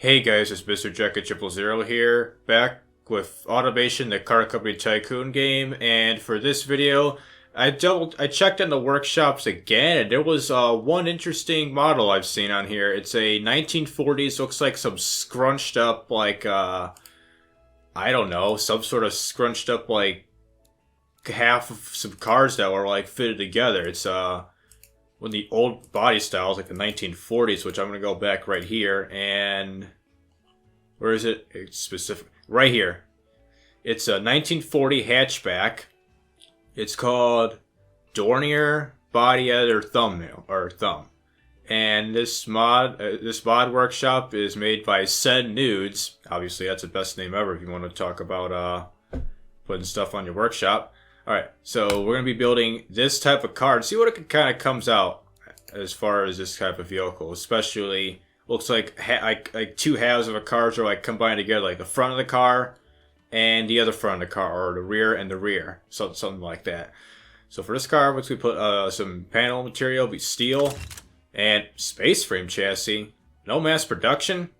Hey guys, it's Mr. Jacket000 here, back with Automation, the car company Tycoon game, and for this video, I checked in the workshops again, and there was one interesting model I've seen on here. It's a 1940s, looks like some scrunched up, like, I don't know, some sort of scrunched up, like, half of some cars that were, like, fitted together. It's, one of the old body styles, like the 1940s, which I'm going to go back right here, and where is it? It's specific. Right here. It's a 1940 hatchback. It's called Dornier Body Editor Thumb. And this mod workshop is made by Said Nudes. Obviously, that's the best name ever if you want to talk about putting stuff on your workshop. Alright, so we're going to be building this type of car and see what it kind of comes out as far as this type of vehicle. Especially, looks like two halves of a car are like combined together, like the front of the car and the other front of the car, or the rear and the rear, something like that. So for this car, once we put some panel material, be steel and space frame chassis. No mass production.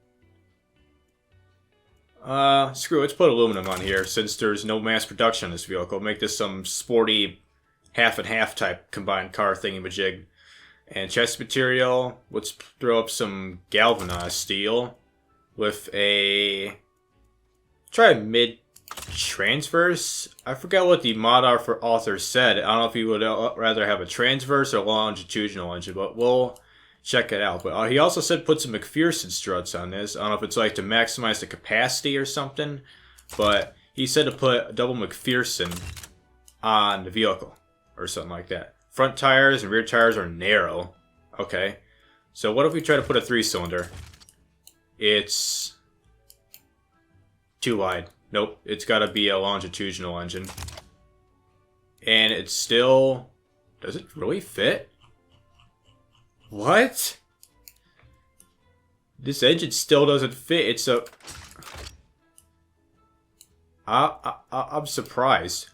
Screw it, let's put aluminum on here since there's no mass production in this vehicle. Make this some sporty half and half type combined car thingy-majig. And chassis material, let's throw up some galvanized steel with a try mid-transverse. I forgot what the mod author said. I don't know if he would rather have a transverse or longitudinal engine, but we'll check it out. But he also said put some McPherson struts on this. I don't know if it's like to maximize the capacity or something, but he said to put a double McPherson on the vehicle or something like that. Front tires and rear tires are narrow. Okay. So what if we try to put a 3-cylinder? It's too wide. Nope. It's got to be a longitudinal engine. And it's still... Does it really fit? What? This engine still doesn't fit. It's a... I'm surprised.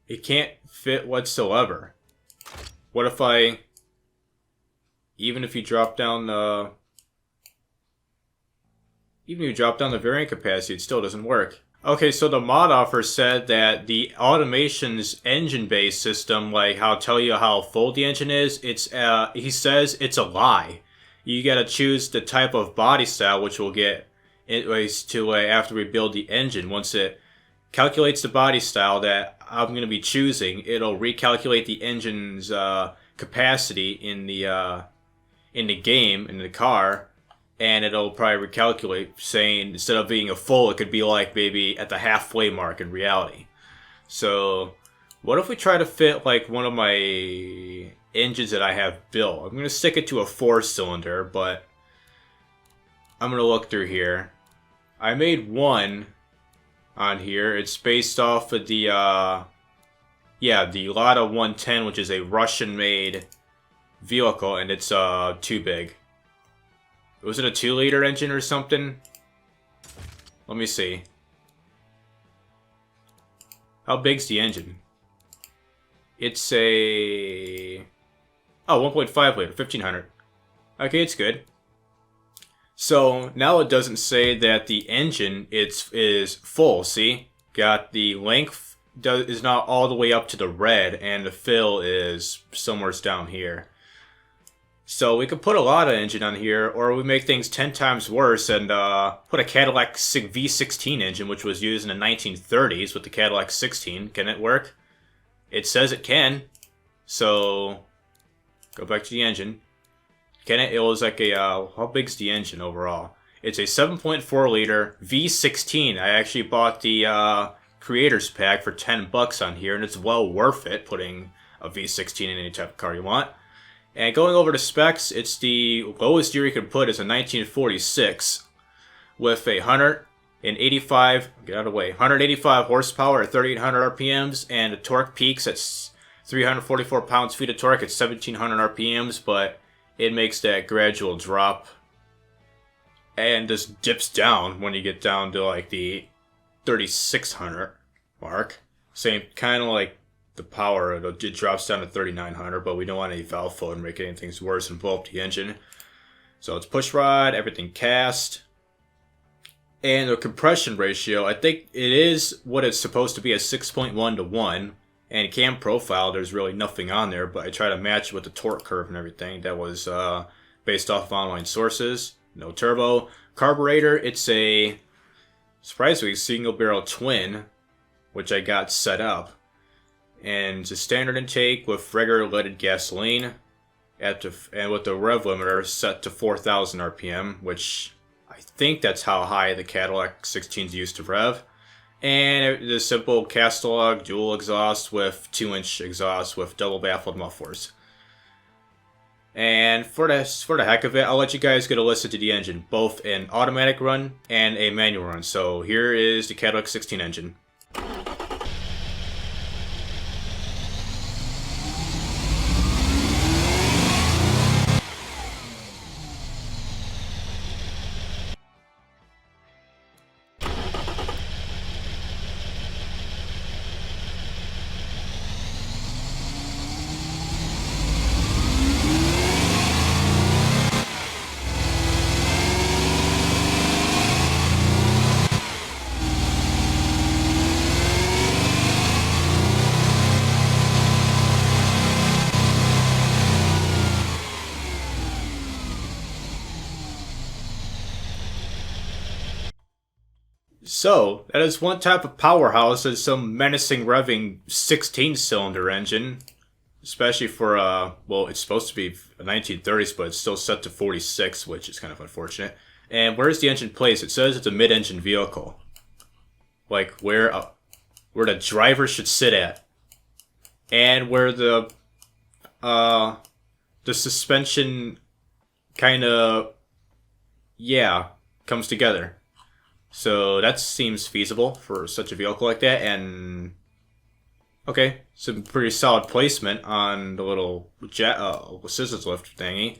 It can't fit whatsoever. What if even if you drop down the variant capacity, it still doesn't work. Okay, so the mod offer said that the Automation's engine-based system, like how tell you how full the engine is, he says it's a lie. You gotta choose the type of body style, which we'll get anyways to after we build the engine. Once it calculates the body style that I'm going to be choosing, it'll recalculate the engine's capacity in the game, in the car, and it'll probably recalculate, saying instead of being a full, it could be like maybe at the halfway mark in reality. So what if we try to fit like one of my engines that I have built? I'm going to stick it to a 4-cylinder, but I'm going to look through here. I made one on here. It's based off of the the Lada 110, which is a Russian-made vehicle, and it's too big. Was it a 2-liter engine or something? Let me see. How big's the engine? It's a 1.5 liter, 1500. Okay, it's good. So now it doesn't say that the engine is full. See, got the length is not all the way up to the red, and the fill is somewhere down here. So we could put a Lada engine on here, or we make things 10 times worse and put a Cadillac V16 engine, which was used in the 1930s with the Cadillac 16. Can it work? It says it can. So go back to the engine. Can it? It was like a, how big's the engine overall? It's a 7.4 liter V16. I actually bought the creators pack for 10 bucks on here, and it's well worth it putting a V16 in any type of car you want. And going over the specs, it's the lowest year you can put is a 1946 with a 185 horsepower at 3,800 RPMs, and the torque peaks at 344 pounds-feet of torque at 1,700 RPMs, but it makes that gradual drop and just dips down when you get down to like the 3,600 mark. Same kind of like the power, it drops down to 3900, but we don't want any valve flow and make anything worse and blow up the engine. So it's push rod, everything cast. And the compression ratio, I think it is what it's supposed to be at 6.1 to 1. And cam profile, there's really nothing on there, but I try to match it with the torque curve and everything. That was based off of online sources. No turbo. Carburetor, it's a surprisingly single barrel twin, which I got set up. And it's a standard intake with regular leaded gasoline, and with the rev limiter set to 4,000 RPM, which I think that's how high the Cadillac 16s used to rev. And the simple Castalog dual exhaust with 2-inch exhaust with double baffled mufflers. And for the heck of it, I'll let you guys get a listen to the engine, both an automatic run and a manual run. So here is the Cadillac 16 engine. So, that is one type of powerhouse, is some menacing revving 16-cylinder engine. Especially for, well, it's supposed to be a 1930s, but it's still set to 46, which is kind of unfortunate. And where's the engine placed? It says it's a mid-engine vehicle. Like, where the driver should sit at. And where the suspension kind of, yeah, comes together. So that seems feasible for such a vehicle like that, and okay, some pretty solid placement on the little scissors lift thingy,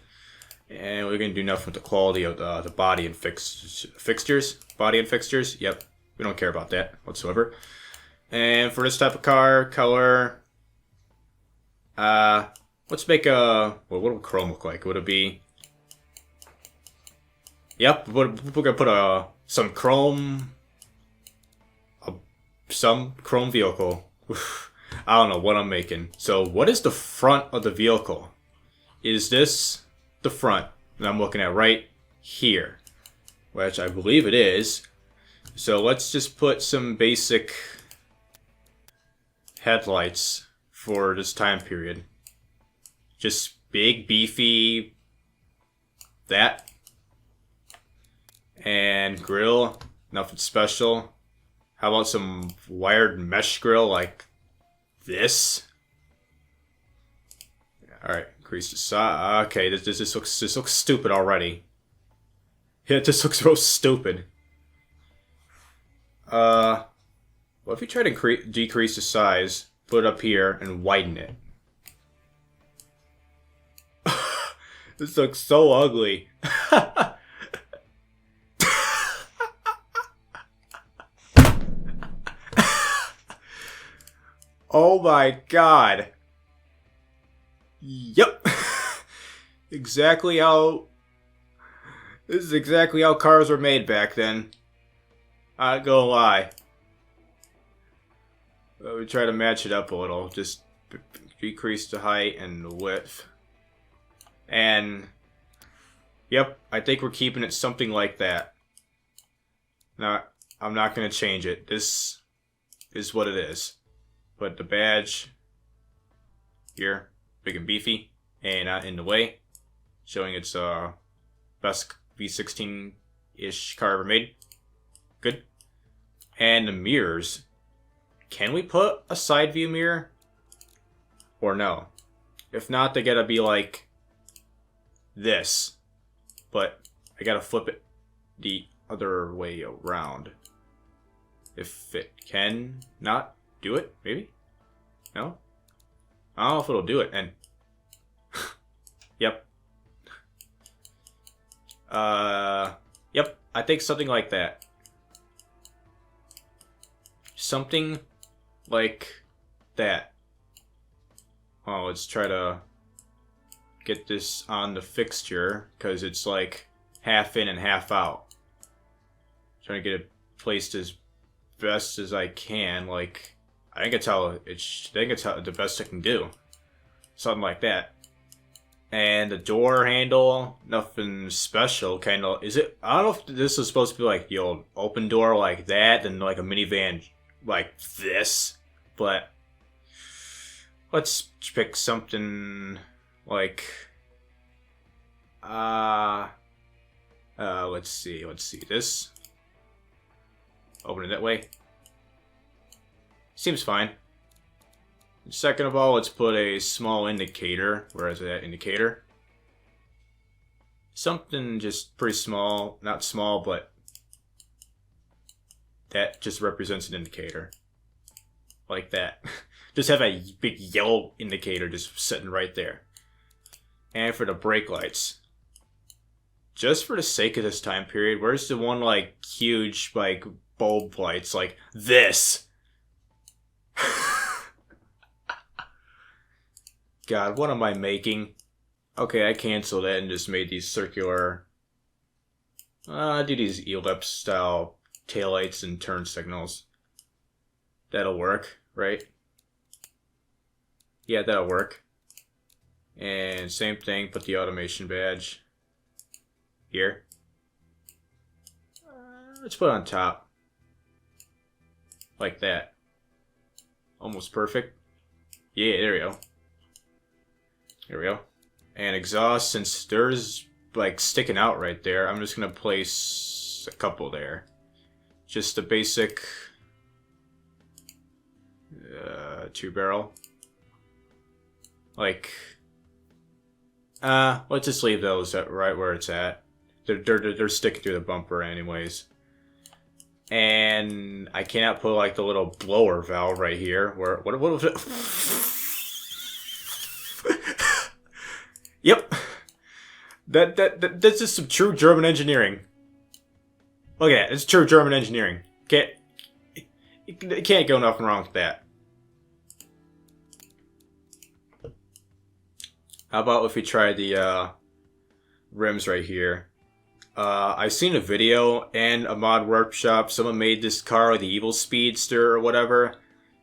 and we're gonna do nothing with the quality of the body and fixtures. Body and fixtures. Yep, we don't care about that whatsoever. And for this type of car, color, let's make a what would chrome look like? Would it be? Yep, we're gonna put some chrome vehicle. I don't know what I'm making. So what is the front of the vehicle? Is this the front that I'm looking at right here? Which I believe it is. So let's just put some basic headlights for this time period. Just big, beefy, that. And grill, nothing special. How about some wired mesh grill like this? Alright, increase the size. Okay, this looks stupid already. Yeah, this looks real stupid. What if we try to decrease the size, put it up here, and widen it? This looks so ugly. Oh my god. Yep. Exactly how... This is exactly how cars were made back then. I ain't gonna lie. We try to match it up a little. Just decrease the height and the width. And... Yep, I think we're keeping it something like that. Now, I'm not gonna change it. This is what it is. Put the badge here, big and beefy, and not in the way, showing its best V16-ish car ever made. Good. And the mirrors. Can we put a side view mirror? Or no? If not, they gotta be like this. But I gotta flip it the other way around. If it can not do it, maybe? No? I don't know if it'll do it, and... Yep. Yep, I think something like that. Something like that. Oh, let's try to get this on the fixture because it's like half in and half out. Trying to get it placed as best as I can. Like, I think it's the best I can do. Something like that. And the door handle, nothing special. Kind of, is it? I don't know if this is supposed to be like the old open door like that, and like a minivan like this. But let's pick something like, let's see, this. Open it that way. Seems fine. Second of all, let's put a small indicator. Where is that indicator? Something just pretty small. Not small, but that just represents an indicator. Like that. Just have a big yellow indicator just sitting right there. And for the brake lights. Just for the sake of this time period, where's the one like huge like bulb lights like this? God, what am I making? Okay, I canceled it and just made these circular... do these ellipse style taillights and turn signals. That'll work, right? Yeah, that'll work. And same thing, put the automation badge here. Let's put it on top. Like that. Almost perfect. Yeah, there we go. Here we go. And exhaust, since there's like sticking out right there, I'm just gonna place a couple there. Just a basic 2-barrel. Like, let's just leave those right where it's at. They're sticking through the bumper anyways. And I cannot put like the little blower valve right here. What was it? Yep. That's just some true German engineering. Look at that. It's true German engineering. It can't go nothing wrong with that. How about if we try the rims right here? I've seen a video and a mod workshop. Someone made this car, the Evil Speedster or whatever,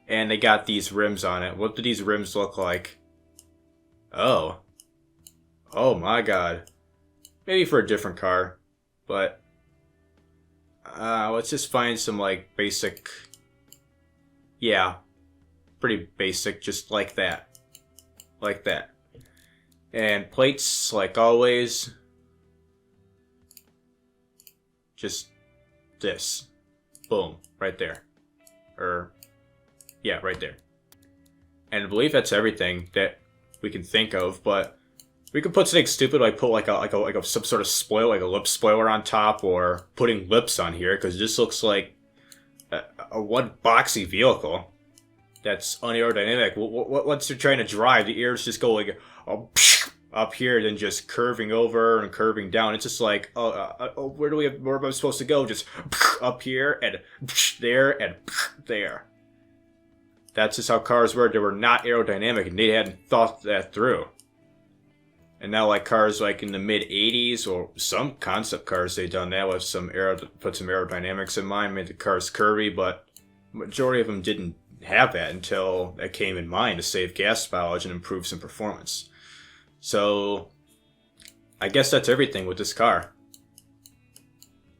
and they got these rims on it. What do these rims look like? Oh. Oh my god. Maybe for a different car. But let's just find some like basic. Yeah. Pretty basic, just like that. Like that. And plates, like always. Just this. Boom. Right there. Yeah, right there. And I believe that's everything that we can think of, but we could put something stupid like put like a some sort of spoiler, like a lip spoiler on top, or putting lips on here, because this looks like a one boxy vehicle that's unaerodynamic. What's it trying to drive? The ears just go like up here, then just curving over and curving down. It's just like, where am I supposed to go? Just up here and there and there. That's just how cars were. They were not aerodynamic, and they hadn't thought that through. And now, like cars like in the mid '80s, or some concept cars, they done that with put some aerodynamics in mind, made the cars curvy, but majority of them didn't have that until that came in mind to save gas mileage and improve some performance. So, I guess that's everything with this car.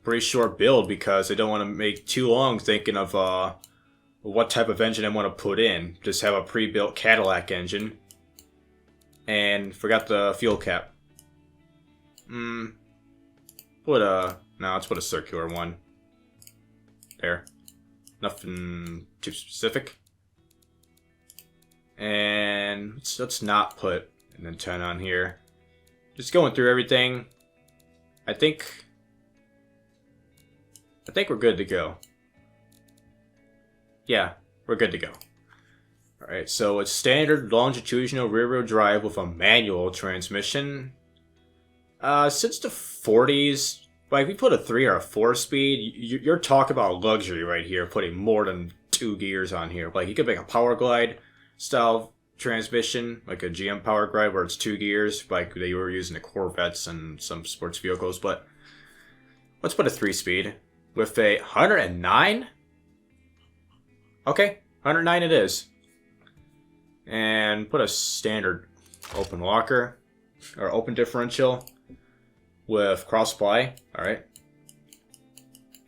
Pretty short build because I don't want to make too long thinking of what type of engine I want to put in. Just have a pre-built Cadillac engine. And forgot the fuel cap. No, let's put a circular one. There. Nothing too specific. And let's not put an antenna on here. Just going through everything. I think we're good to go. Yeah, we're good to go. Alright, so it's standard longitudinal rear-wheel drive with a manual transmission. Since the 40s, like we put a 3 or a 4-speed, you're talking about luxury right here, putting more than 2 gears on here. Like you could make a power glide style transmission, like a GM power drive where it's 2 gears, like they were using the Corvettes and some sports vehicles. But let's put a 3-speed with a 109. Okay, 109 it is. And put a standard open locker or open differential with cross ply. All right.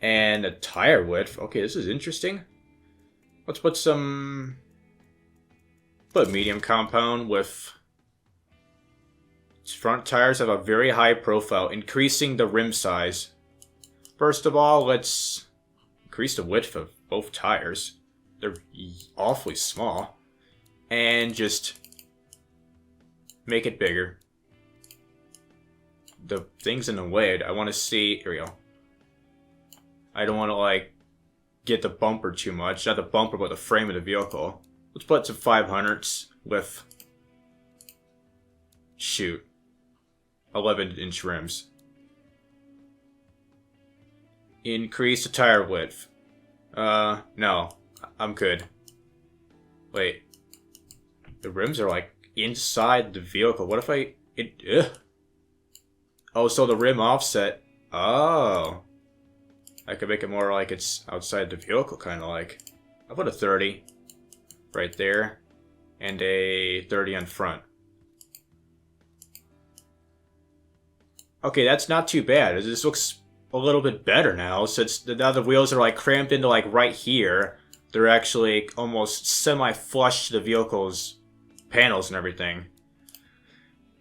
And a tire width. Okay, this is interesting. Let's put put medium compound with front tires have a very high profile, increasing the rim size. First of all, let's increase the width of both tires. They're awfully small. And just make it bigger. The thing's in the way. I want to see. Here we go. I don't want to like get the bumper too much. Not the bumper, but the frame of the vehicle. Let's put some 500s with, shoot, 11-inch rims. Increase the tire width. No, I'm good. Wait, the rims are like inside the vehicle. What if Oh, so the rim offset. Oh. I could make it more like it's outside the vehicle, kind of like. I'll put a 30 right there and a 30 on front. Okay, that's not too bad. This looks a little bit better now, since now the wheels are like cramped into like right here. They're actually almost semi-flush to the vehicle's panels and everything.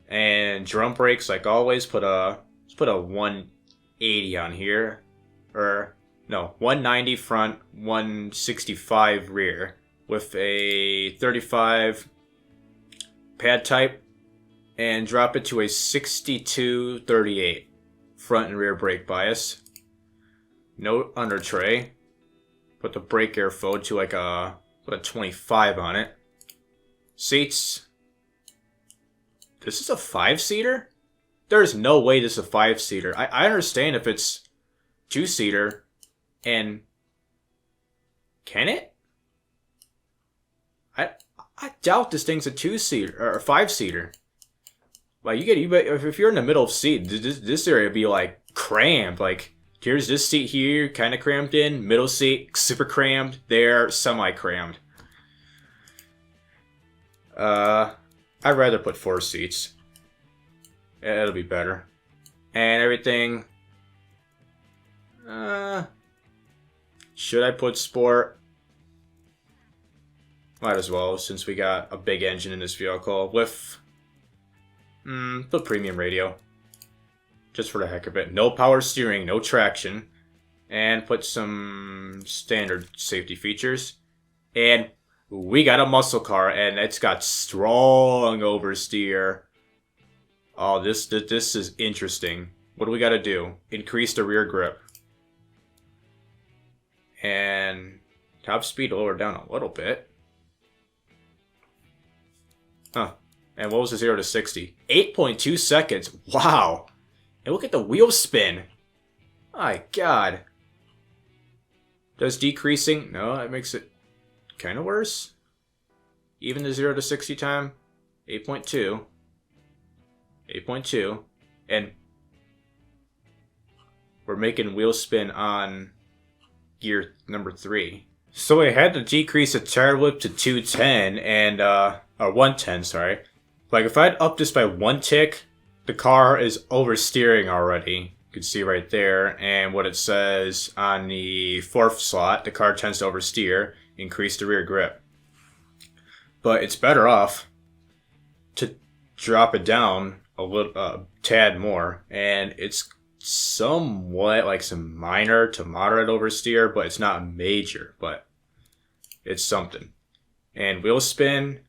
And drum brakes, like always, let's put a 180 on here. Or, no, 190 front, 165 rear. With a 35 pad type. And drop it to a 62-38. Front and rear brake bias. No under tray. Put the brake airfoil to like put a 25 on it. Seats. This is a 5-seater? There's no way this is a 5-seater. I understand if it's 2-seater, and can it? I doubt this thing's a 2-seater or a 5-seater. Like if you're in the middle of seat, this area would be like cramped. Like here's this seat here, kind of cramped in. Middle seat, super cramped. There, semi cramped. I'd rather put 4 seats. Yeah, it'll be better. And everything. Should I put sport? Might as well, since we got a big engine in this vehicle. With put premium radio. Just for the heck of it. No power steering, no traction. And put some standard safety features. And we got a muscle car, and it's got strong oversteer. Oh, this is interesting. What do we got to do? Increase the rear grip. And top speed lower down a little bit. Huh. And what was the 0 to 60? 8.2 seconds. Wow. And look at the wheel spin. My God. Does decreasing? No, that makes it kind of worse. Even the 0 to 60 time. 8.2. 8.2. And we're making wheel spin on gear number 3. So I had to decrease the tire whip to 210 and, or 110, sorry. Like if I'd up this by 1 tick, the car is oversteering already. You can see right there. And what it says on the 4th slot, the car tends to oversteer, increase the rear grip. But it's better off to drop it down a little, tad more. And it's somewhat like some minor to moderate oversteer, but it's not major, but it's something. And wheel spin,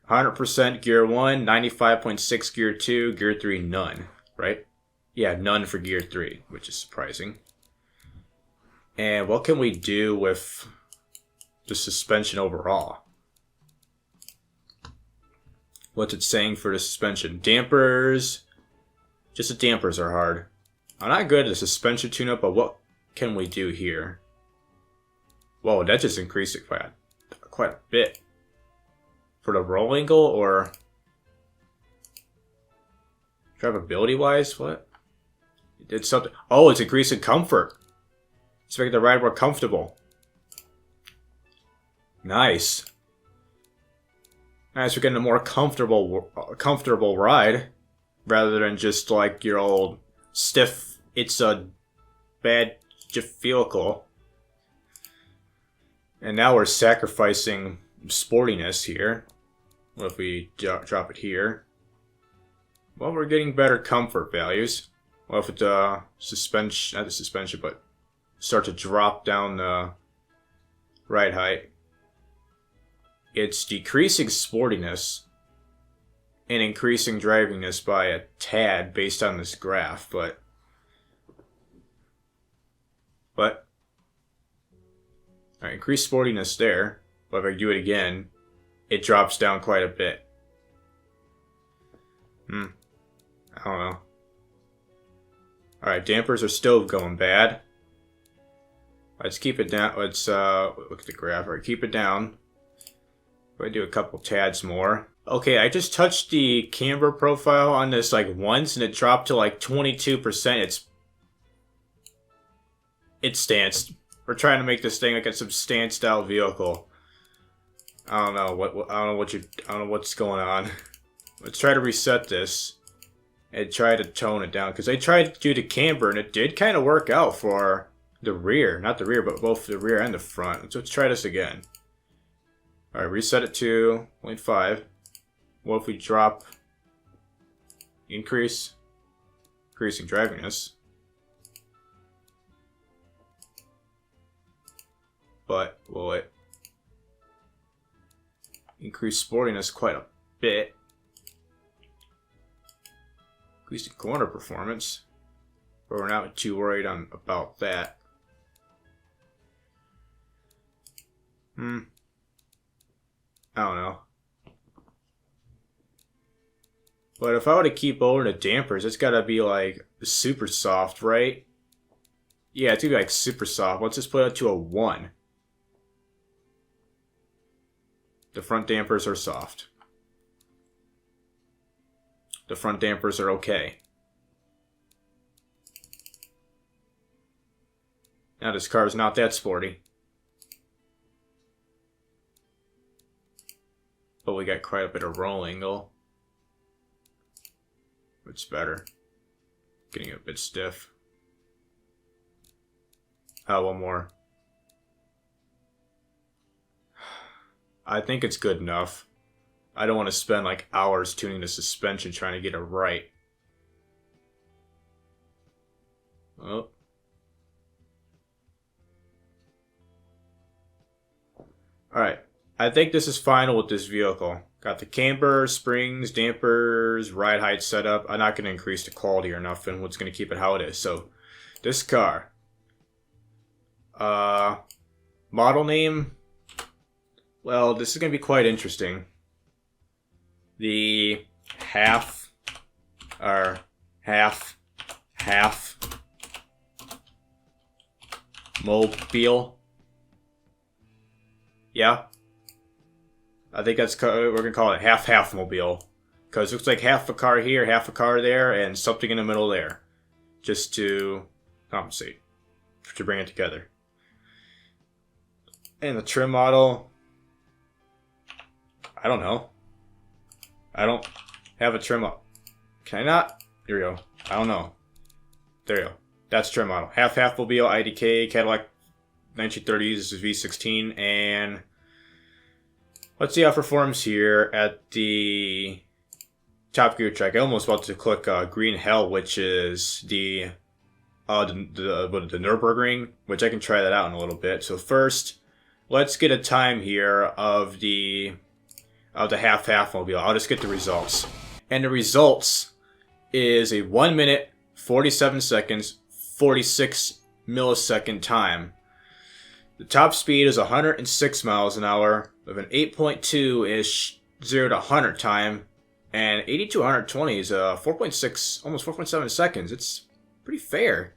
100% gear 1, 95.6 gear 2, gear 3 none, right? Yeah, none for gear 3, which is surprising. And what can we do with the suspension overall? What's it saying for the suspension? Dampers, just the dampers are hard. I'm not good at the suspension tune-up, but what can we do here? Whoa, that just increased it by quite a bit. For the roll angle, or drivability wise, what? It did something. Oh, it's increasing comfort. It's making the ride more comfortable. Nice. Nice, we're getting a more comfortable ride, rather than just like your old stiff, it's a bad vehicle. And now we're sacrificing sportiness here. What if we drop it here? Well, we're getting better comfort values. What if it suspension, not the suspension, but start to drop down the ride height? It's decreasing sportiness and increasing drivingness by a tad based on this graph, but alright, increased sportiness there, but if I do it again, it drops down quite a bit. I don't know. Alright, dampers are still going bad. Let's keep it down. Let's look at the graph. Alright, keep it down. If I do a couple tads more. Okay, I just touched the camber profile on this like once and it dropped to like 22%. It's stanced. We're trying to make this thing like a substance style vehicle. I don't know what's going on. Let's try to reset this and try to tone it down, because I tried to do the camber and it did kind of work out for the rear, not the rear, but both the rear and the front. So let's try this again. All right, reset it to 0.5. What if we drop increasing drivingness? But will it increase sportiness quite a bit? Increasing corner performance, but we're not too worried about that. I don't know. But if I were to keep lowering the dampers, it's gotta be like super soft, right? Yeah, it's gonna be like super soft. Let's just put it to a 1. The front dampers are soft. The front dampers are okay. Now this car is not that sporty. But we got quite a bit of roll angle. It's better. Getting a bit stiff. Oh, one more. I think it's good enough. I don't want to spend like hours tuning the suspension trying to get it right. Oh. Alright. I think this is final with this vehicle. Got the camber, springs, dampers, ride height set up. I'm not going to increase the quality or nothing. What's going to keep it how it is. So, this car. Model name. Well, this is going to be quite interesting. The Half-Halfmobile. Yeah. I think we're going to call it Half-Halfmobile. Because it looks like half a car here, half a car there, and something in the middle there. Just to compensate. To bring it together. And the trim model. I don't know. I don't have a trim up. Can I not? There we go. I don't know. There you go. That's trim model. Half-Halfmobile, A.K.A, Cadillac 1930s V16, and let's see how it performs here at the Top Gear track. I almost about to click Green Hell, which is the Nürburgring, which I can try that out in a little bit. So first, let's get a time here of the Half-Halfmobile. I'll just get the results. And the results is a 1 minute, 47 seconds, 46 millisecond time. The top speed is 106 miles an hour with an 8.2-ish 0 to 100 time. And 80 to 120 is 4.6, almost 4.7 seconds. It's pretty fair.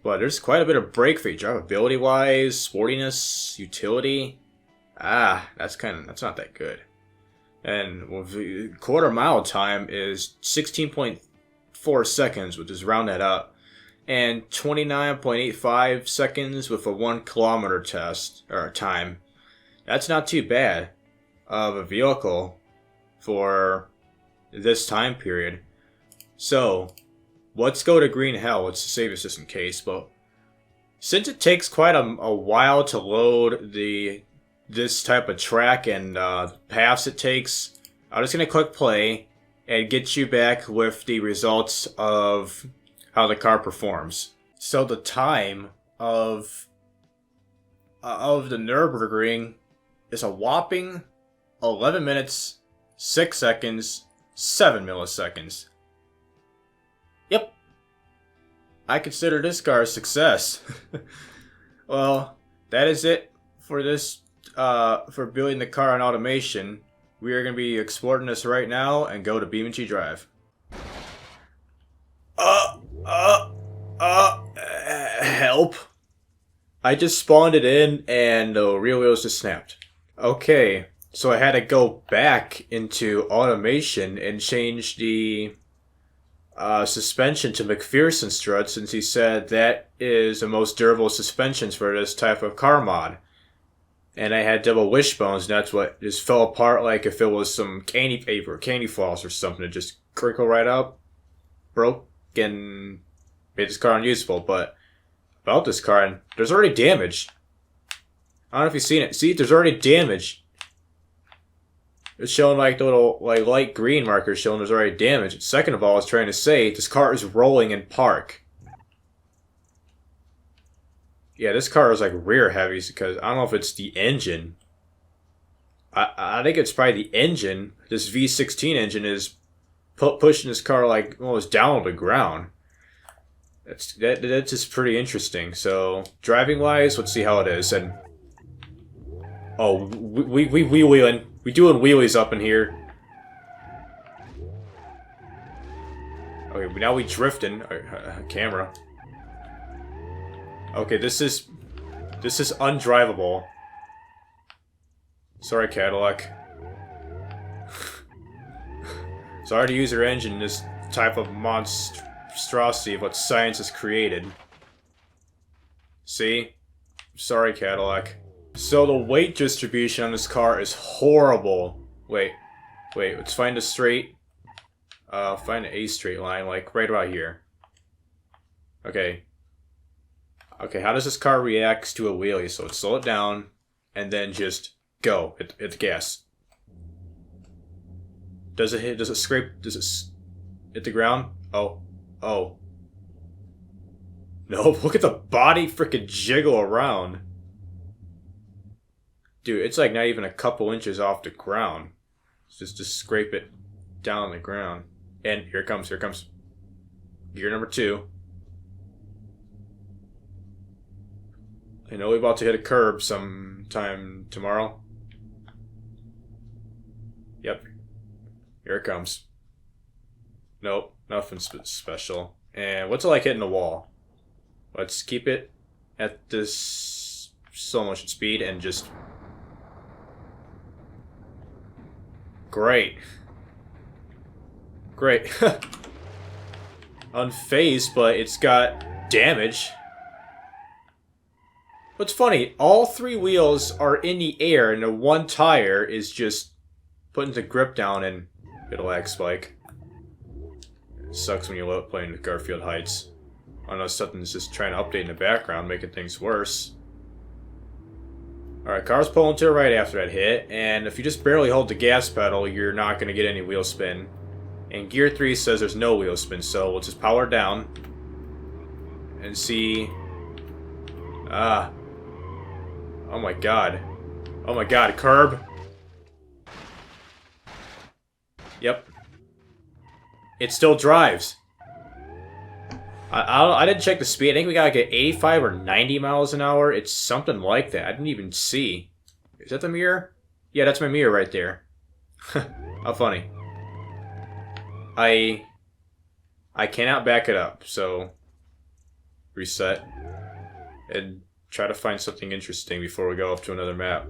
But there's quite a bit of brake fade, drivability-wise, sportiness, utility. That's not that good. And well, the quarter mile time is 16.4 seconds, which is round that up. And 29.85 seconds with a 1 kilometer test, or time. That's not too bad of a vehicle for this time period. So, let's go to green hell. Let's save this just in case. But since it takes quite a while to load this type of track and paths it takes, I'm just going to click play and get you back with the results of how the car performs. So the time of the Nürburgring is a whopping 11 minutes, 6 seconds, 7 milliseconds. Yep. I consider this car a success. Well, that is it for this, for building the car on automation. We are going to be exporting this right now and go to BeamNG.drive. Help. I just spawned it in and the rear wheels just snapped. Okay, so I had to go back into automation and change the suspension to McPherson strut, since he said that is the most durable suspensions for this type of car mod. And I had double wishbones, and that's what just fell apart like if it was some candy paper, candy floss or something. It just crinkle right up, broke, and made this car unusable. But about this car, and there's already damage. I don't know if you've seen it. See, there's already damage. It's showing like the little light green markers showing there's already damage. Second of all, I was trying to say this car is rolling in park. Yeah, this car is like rear heavy because I don't know if it's the engine. I think it's probably the engine. This V16 engine is pushing this car like almost down on the ground. That's just pretty interesting. So driving wise, let's see how it is. And oh, we wheeling. We doing wheelies up in here. Okay, now we drifting. Camera. Okay, this is undrivable. Sorry, Cadillac. Sorry to use your engine in this type of monstrosity of what science has created. See? Sorry, Cadillac. So the weight distribution on this car is horrible. Wait, let's find a straight, find a straight line, like right about here. Okay, how does this car react to a wheelie? So let's slow it down, and then just go, hit the gas. Does it scrape, does it hit the ground? Oh. No, look at the body frickin' jiggle around. Dude, it's like not even a couple inches off the ground. It's just scrape it down on the ground. And here it comes. Gear number 2. I know we're about to hit a curb sometime tomorrow. Yep. Here it comes. Nope, nothing special. And what's it like hitting the wall? Let's keep it at this slow motion speed and just... Great. Unfazed, but it's got damage. What's funny, all 3 wheels are in the air and the one tire is just putting the grip down and it'll lag spike. It sucks when you're playing with Garfield Heights. Unless something's just trying to update in the background, making things worse. Alright, car's pulling to the right after that hit, and if you just barely hold the gas pedal, you're not going to get any wheel spin. And Gear 3 says there's no wheel spin, so we'll just power down and see... Oh my god, curb! Yep. It still drives. I didn't check the speed. I think we gotta get 85 or 90 miles an hour. It's something like that. I didn't even see. Is that the mirror? Yeah, that's my mirror right there. How funny. I cannot back it up, so reset and try to find something interesting before we go up to another map.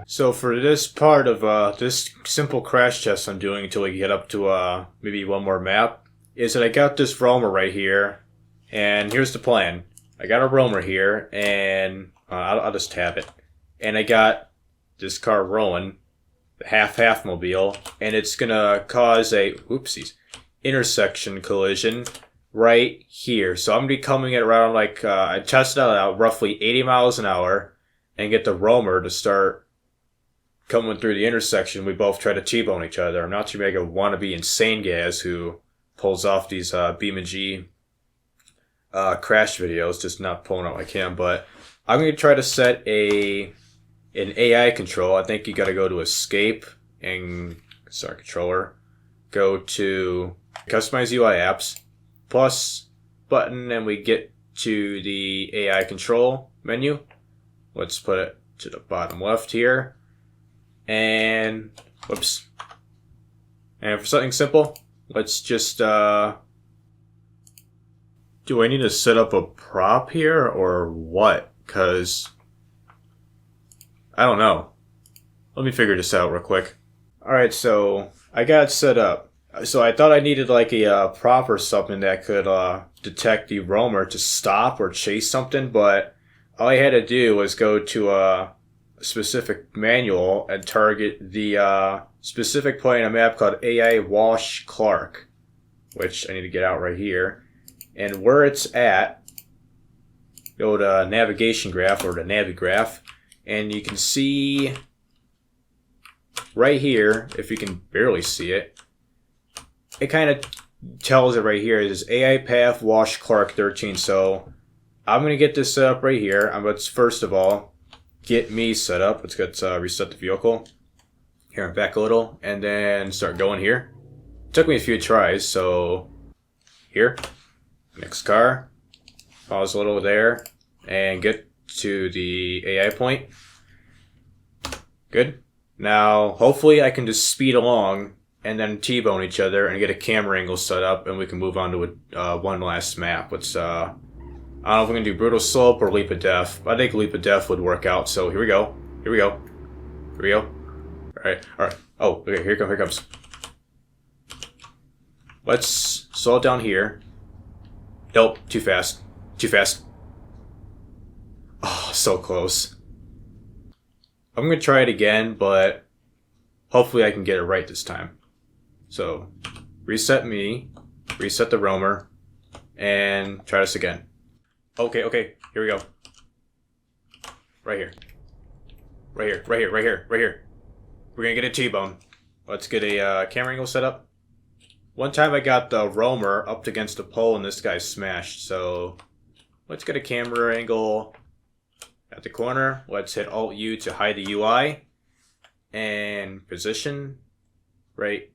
So for this part of this simple crash test I'm doing until we get up to maybe one more map, is that I got this roamer right here, and here's the plan. I got a roamer here, and I'll just tab it. And I got this car rolling, the Half-Halfmobile, and it's gonna cause a, oopsies, intersection collision right here. So I'm gonna be coming at around like, I tested it out roughly 80 miles an hour, and get the roamer to start coming through the intersection. We both try to T-bone each other. I'm not too big a wannabe insane guys who pulls off these BeamNG crash videos, just not pulling out like him. But I'm going to try to set an AI control. I think you got to go to escape and start controller. Go to customize UI apps, plus button, and we get to the AI control menu. Let's put it to the bottom left here. And whoops. And for something simple, let's just do I need to set up a prop here or what? Because I don't know. Let me figure this out real quick. Alright, so I got it set up. So I thought I needed like a prop or something that could detect the roamer to stop or chase something, but all I had to do was go to a specific manual and target the specific point on a map called A.A. Walsh Clark, which I need to get out right here. And where it's at, go to navigation graph or the navi graph, and you can see right here, if you can barely see it, it kind of tells it right here. It is A.A. Path Walsh Clark 13. So I'm going to get this set up right here. Let's first of all get me set up. Let's get reset the vehicle. Here, I'm back a little, and then start going here. It took me a few tries, so here, next car, pause a little there, and get to the AI point. Good. Now, hopefully I can just speed along and then T-bone each other and get a camera angle set up, and we can move on to one last map. Let's I don't know if we're going to do Brutal Slope or Leap of Death. I think Leap of Death would work out, so here we go. Here we go. Here we go. Alright, alright. Oh, okay, here it comes. Let's slow it down here. Nope, too fast. Too fast. Oh, so close. I'm going to try it again, but hopefully I can get it right this time. So, reset me, reset the roamer, and try this again. Okay, here we go. Right here. Right here, right here, right here, right here. We're gonna get a T-bone. Let's get a camera angle set up. One time I got the roamer up against a pole and this guy smashed, so let's get a camera angle at the corner. Let's hit Alt-U to hide the UI. And position right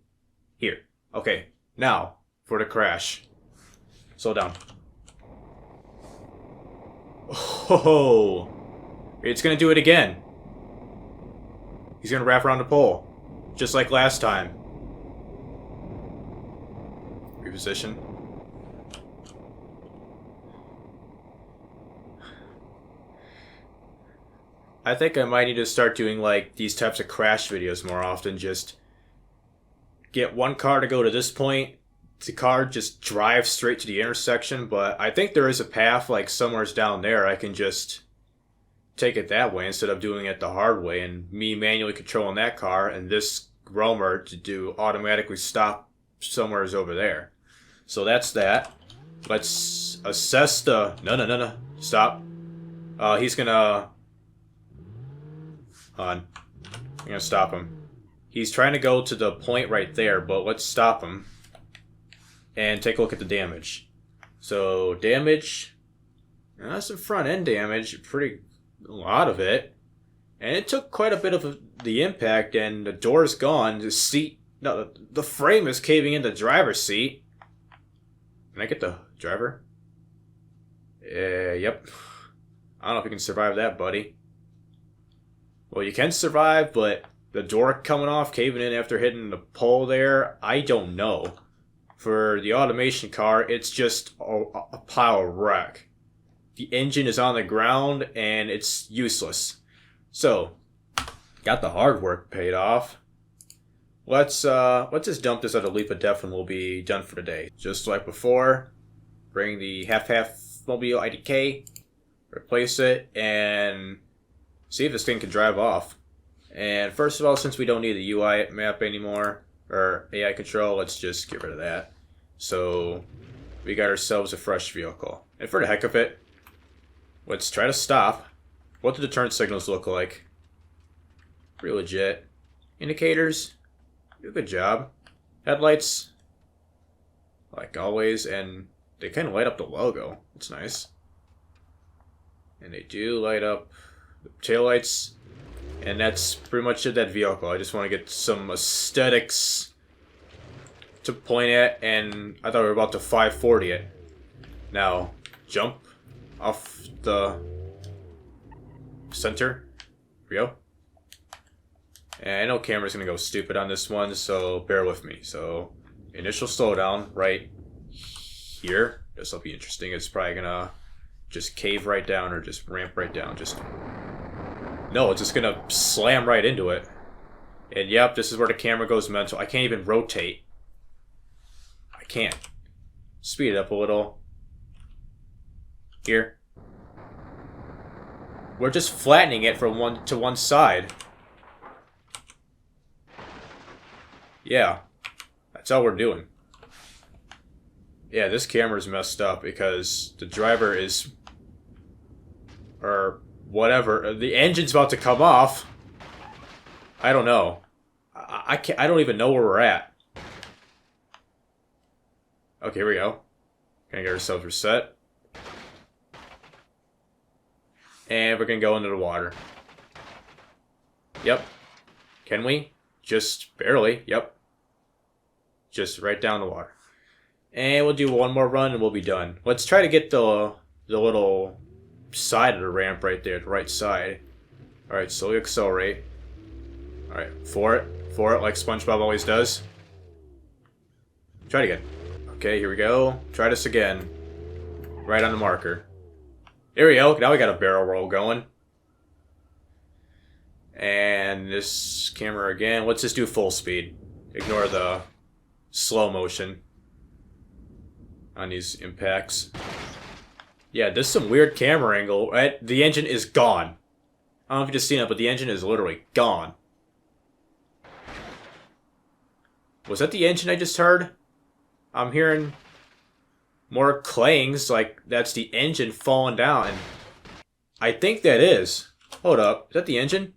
here. Okay, now for the crash. Slow down. Oh, it's gonna do it again. He's gonna wrap around the pole, just like last time. Reposition. I think I might need to start doing like these types of crash videos more often. Just get one car to go to this point, the car just drives straight to the intersection, but I think there is a path like somewhere's down there. I can just take it that way instead of doing it the hard way and me manually controlling that car and this roamer to do automatically stop somewhere's over there. So that's that. Let's assess the... No. Stop. He's gonna... Hold on. I'm gonna stop him. He's trying to go to the point right there, but let's stop him. And take a look at the damage. So, damage... That's some front end damage. Pretty... a lot of it. And it took quite a bit of the impact, and the door's gone. The seat... No, the frame is caving in the driver's seat. Can I get the driver? Yep. I don't know if you can survive that, buddy. Well, you can survive, but the door coming off, caving in after hitting the pole there, I don't know. For the automation car, it's just a pile of wreck. The engine is on the ground, and it's useless. So, Got the hard work paid off. Let's just dump this out of leap of death and we'll be done for today. Just like before, bring the Half-Halfmobile A.K.A, replace it, and see if this thing can drive off. And first of all, since we don't need the UI map anymore, or AI control, let's just get rid of that. So we got ourselves a fresh vehicle. And for the heck of it, let's try to stop. What do the turn signals look like? Pretty legit. Indicators, do a good job. Headlights, like always, and they kind of light up the logo. It's nice. And they do light up the taillights. And that's pretty much it, that vehicle. I just want to get some aesthetics to point at, and I thought we were about to 540 it. Now, jump off the center. Here we go. And I know camera's going to go stupid on this one, so bear with me. So, initial slowdown right here. This will be interesting. It's probably going to just cave right down or just ramp right down. No, it's just gonna slam right into it. And yep, this is where the camera goes mental. I can't even rotate. I can't. Speed it up a little. Here. We're just flattening it from one side. Yeah. That's all we're doing. Yeah, this camera's messed up because the driver is... or... whatever, the engine's about to come off. I don't know. I don't even know where we're at. Okay, here we go. Gonna get ourselves reset. And we're gonna go into the water. Yep. Can we? Just barely. Yep. Just right down the water. And we'll do one more run and we'll be done. Let's try to get the little side of the ramp right there, the right side. Alright, slowly accelerate. Alright, for it like SpongeBob always does. Try it again. Okay, here we go. Try this again. Right on the marker. There we go. Now we got a barrel roll going. And this camera again. Let's just do full speed. Ignore the slow motion on these impacts. Yeah, this is some weird camera angle. Right? The engine is gone. I don't know if you've just seen it, but the engine is literally gone. Was that the engine I just heard? I'm hearing more clangs, like that's the engine falling down. And I think that is. Hold up, is that the engine?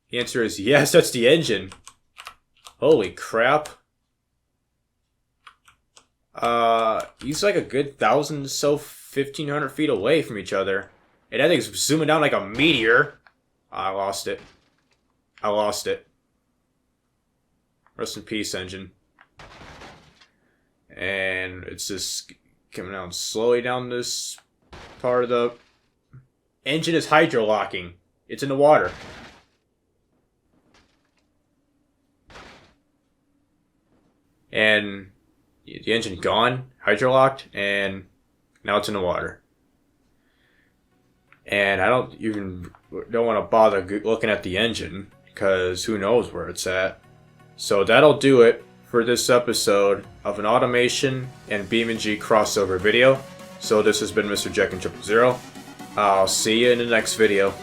The answer is yes, that's the engine. Holy crap. He's like a good 1,000, so 1,500 feet away from each other. And that thing's zooming down like a meteor. I lost it. I lost it. Rest in peace, engine. And it's just coming down slowly down this part of the... Engine is hydro-locking. It's in the water. And the engine gone, hydro-locked, and now it's in the water. And I don't want to bother looking at the engine, because who knows where it's at. So that'll do it for this episode of an automation and BeamNG crossover video. So this has been Mr. Jekin 000. I'll see you in the next video.